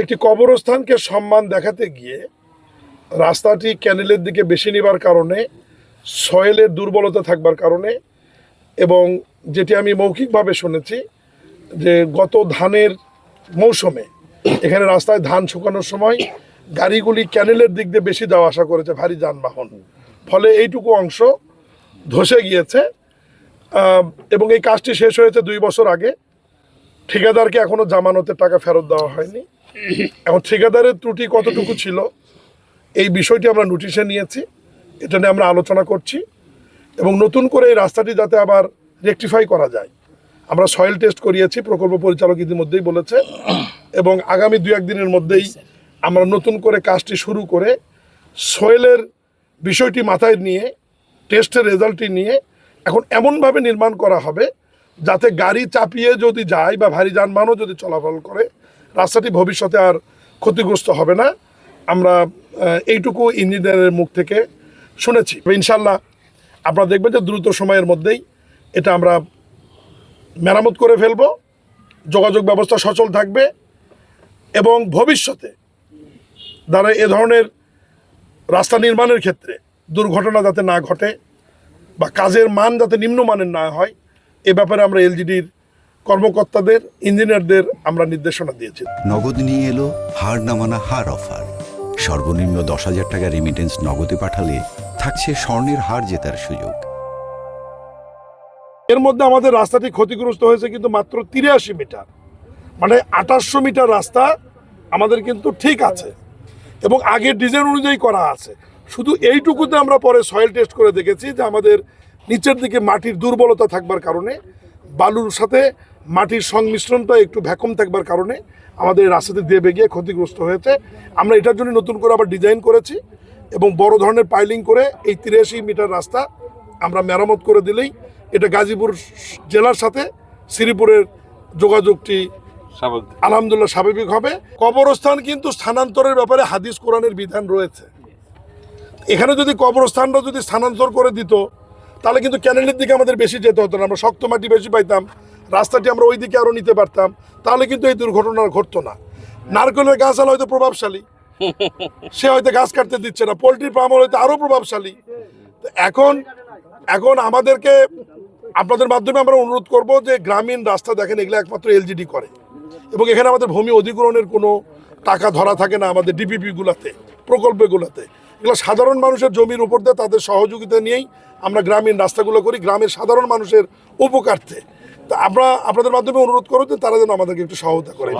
একটি কবরস্থানকে সম্মান দেখাতে গিয়ে রাস্তাটি ক্যানেলের দিকে বেশি নেবার কারণে, সয়েলের দুর্বলতা থাকবার কারণে, এবং যেটি আমি মৌখিকভাবে শুনেছি যে গত ধানের মৌসুমে এখানে রাস্তায় ধান শুকানোর সময় গাড়িগুলি ক্যানেলের দিক দিয়ে বেশি যাওয়া আসা করেছে, ভারী যানবাহন, ফলে এইটুকু অংশ ধসে গিয়েছে। এবং এই কাজটি শেষ হয়েছে 2 বছর আগে। ঠিকাদারকে এখনও জামানতের টাকা ফেরত দেওয়া হয়নি। এখন ঠিকাদারের ত্রুটি কতটুকু ছিল এই বিষয়টি আমরা নোটিশে নিয়েছি, এটা নিয়ে আমরা আলোচনা করছি, এবং নতুন করে এই রাস্তাটি যাতে আবার রেকটিফাই করা যায় আমরা সয়েল টেস্ট করিয়েছি, প্রকল্প পরিচালক ইতিমধ্যেই বলেছে, এবং আগামী 2-1 দিনের মধ্যেই আমরা নতুন করে কাজটি শুরু করে সয়েলের বিষয়টি মাথায় নিয়ে টেস্টের রেজাল্টটি নিয়ে এখন এমনভাবে নির্মাণ করা হবে যাতে গাড়ি চাপিয়ে যদি যায় বা ভারী যানবাহনও যদি চলাচল করে রাস্তাটি ভবিষ্যতে আর ক্ষতিগ্রস্ত হবে না। আমরা এইটুকু ইঞ্জিনিয়ারের মুখ থেকে শুনেছি। ইনশাল্লাহ আপনারা দেখবেন যে দ্রুত সময়ের মধ্যেই এটা আমরা মেরামত করে ফেলব, যোগাযোগ ব্যবস্থা সচল থাকবে, এবং ভবিষ্যতে যারা এ ধরনের রাস্তা নির্মাণের ক্ষেত্রে দুর্ঘটনা যাতে না ঘটে বা কাজের মান যাতে নিম্নমানের না হয় এ ব্যাপারে আমরা এলজিডির কর্মকর্তাদের, ইঞ্জিনিয়ারদের আমরা নির্দেশনা দিয়েছি। নগদ নিয়ে এলো হার না মানা হার অফার। সর্বনিম্ন 10,000 টাকা রেমিটেন্স নগদে পাঠালে থাকছে স্বর্ণের হার জেতার সুযোগ। এর মধ্যে আমাদের রাস্তাটি ক্ষতিগ্রস্ত হয়েছে কিন্তু মাত্র 83 মিটার, মানে 2800 মিটার রাস্তা আমাদের কিন্তু ঠিক আছে এবং আগের ডিজাইন অনুযায়ী করা আছে। শুধু এইটুকুতে আমরা পরে সয়েল টেস্ট করে দেখেছি যে আমাদের নিচের দিকে মাটির দুর্বলতা থাকবার কারণে, বালুর সাথে মাটির সংমিশ্রণটা একটু ভ্যাকুম থাকবার কারণে আমাদের রাস্তাতে দেবে গিয়ে ক্ষতিগ্রস্ত হয়েছে। আমরা এটার জন্য নতুন করে আবার ডিজাইন করেছি এবং বড় ধরনের পাইলিং করে এই 83 মিটার রাস্তা আমরা মেরামত করে দিলেই এটা গাজীপুর জেলার সাথে শ্রীপুরের যোগাযোগটি আলহামদুলিল্লাহ স্বাভাবিক হবে। কবরস্থান কিন্তু স্থানান্তরের ব্যাপারে হাদিস কোরআনের বিধান রয়েছে। এখানে যদি কবরস্থানটা যদি স্থানান্তর করে দিত তাহলে কিন্তু ক্যানেলের দিকে আমাদের বেশি যেতে হতো না, আমরা শক্ত মাটি বেশি পাইতাম, রাস্তাটি আমরা ওই দিকে আরও নিতে পারতাম, তাহলে কিন্তু এই দুর্ঘটনা ঘটতো না। নারকেলের গাছাল হয়তো প্রভাবশালী, সে হয়তো গাছ কাটতে দিচ্ছে না, পোলট্রি ফার্ম হয়তো আরও প্রভাবশালী। এখন আমাদেরকে আপনাদের মাধ্যমে আমরা অনুরোধ করব যে গ্রামীণ রাস্তা দেখেন এগুলো একমাত্র এলজিডি করে, এবং এখানে আমাদের ভূমি অধিগ্রহণের কোনো টাকা ধরা থাকে না আমাদের ডিপিপিগুলোতে, প্রকল্পগুলোতে। এগুলো সাধারণ মানুষের জমির উপর দিয়ে তাদের সহযোগিতা নিয়েই আমরা গ্রামীণ রাস্তাগুলো করি, গ্রামের সাধারণ মানুষের উপকার্থে। তা আমরা আপনাদের মাধ্যমে অনুরোধ করব যে তারা যেন আমাদেরকে একটু সহায়তা করে।